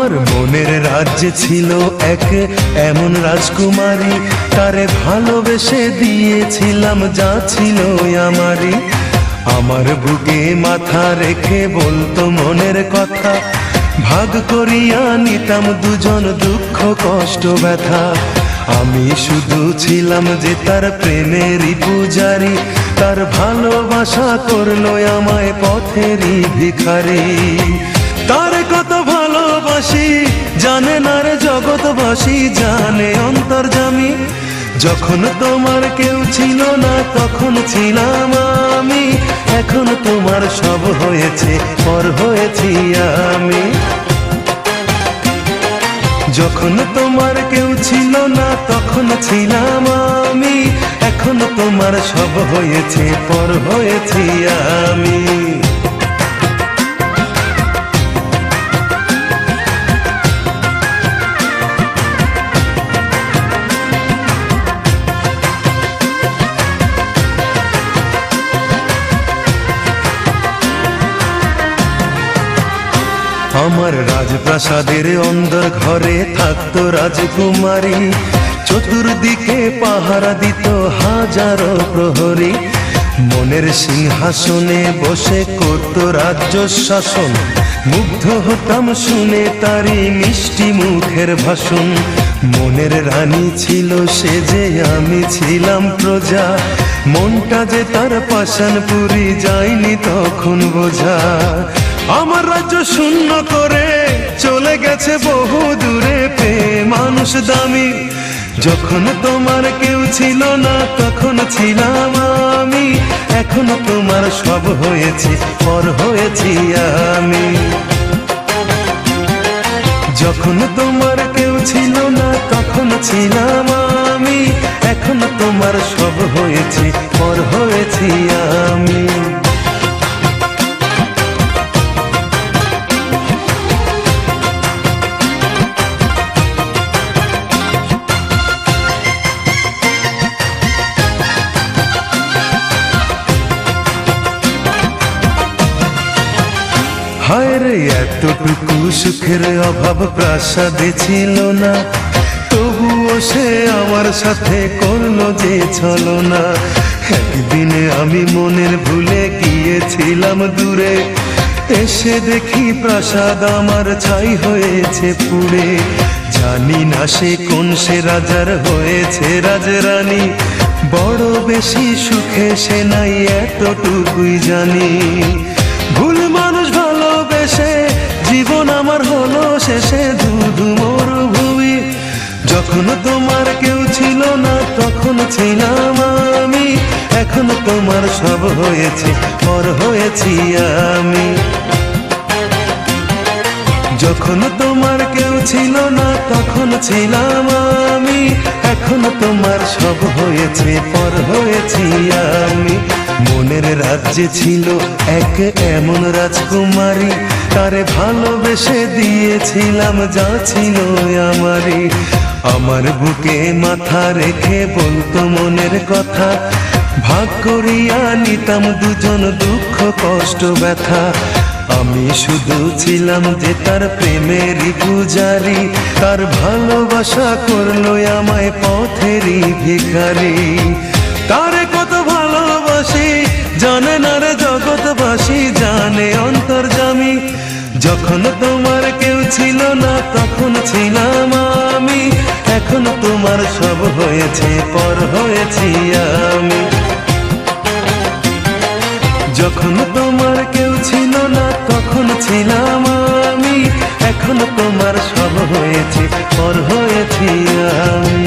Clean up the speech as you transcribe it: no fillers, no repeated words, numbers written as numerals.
আমার মনের রাজ্যে ছিল এক এমন রাজকুমারী, তারে ভালোবেসে দিয়েছিলাম যা ছিল আমারই। আমার বুকে মাথা রেখে বলতো মনের কথা, ভাগ করিয়া নিতাম দুজন দুঃখ কষ্ট ব্যথা। আমি শুধু ছিলাম যে তার প্রেমেরই পূজারি, তার ভালোবাসা করলো আমায় পথেরই ভিখারি। তার কত ভালোবাসি জানে না রে জগৎবাসী, জানে অন্তর্যামী। যখন তোমার কেউ ছিল না তখন ছিলাম আমি, এখন তোমার সব হয়েছে পর হয়েছি আমি। যখন তোমার কেউ ছিল না তখন ছিলাম আমি, এখন তোমার সব হয়েছে পর হয়েছি আমি। আমার রাজপ্রাসাদের অন্দর ঘরে থাকতো রাজকুমারী, চতুর্দিকে পাহারা দিত হাজারো প্রহরী। মনের সিংহাসনে বসে করত রাজ্য শাসন, মুগ্ধ হতাম শুনে তারই মিষ্টি মুখের ভাষণ। মনের রানী ছিল সে যে আমি ছিলাম প্রজা, মনটা যে তার পাষাণপুরি যায়নি তখন বোঝা। আমার রাজ্য শূন্য করে চলে গেছে বহু দূরে, পেয়ে মানুষ দামি। যখন তোমার কেউ ছিল না তখন ছিলাম আমি, এখন তোমার সব হয়েছে পর হয়েছি আমি। যখন তোমার কেউ ছিল না তখন ছিলাম আমি, এখন তোমার সব হয়েছে পর হয়েছি আমি। হায় রে এতটুকু সুখের অভাব প্রাসাদে ছিল না, তবুও সে আমার সাথে করলো যে ছলনা। একদিনে আমি মনের ভুলে গিয়েছিলাম দূরে, এসে দেখি প্রাসাদ আমার ছাই হয়েছে পুড়ে। জানি না সে কোন সে রাজার হয়েছে রাজরানী, বড় বেশি সুখে সে নাই এতটুকুই জানি। ভুল মানুষ ভালোবেসে জীবন আমার হলো শেষে ধুধু মরুভূমি। যখন তোমার কেউ ছিল না তখন ছিলাম আমি, এখন তোমার সব হয়েছে পর হয়েছি আমি। যখন তোমার কেউ ছিল না তখন ছিলাম আমি, এখন তোমার সব হয়েছে পর হয়েছি আমি। মনের রাজ্যে ছিল এক এমন রাজকুমারী, তারে ভালোবেসে দিয়েছিলাম যা ছিল আমারই। আমার বুকে মাথা রেখে বলতো মনের কথা, ভাগ করিয়া নিতাম দুজন দুঃখ কষ্ট ব্যথা। আমি শুধু ছিলাম যে তার প্রেমেরই পূজারি, তার ভালোবাসা করলো আমায় পথেরই ভিখারি। তারে কত ভালোবাসি জানে না রে জগৎবাসী, জানে অন্তর্যামী। যখন তোমার কেউ ছিল না তখন ছিলাম আমি, এখন তোমার সব হয়েছে পর হয়েছি আমি। যখন তোমার কেউ ছিল না তখন ছিলাম আমি, এখন তোমার সব হয়েছে পর হয়েছি আমি।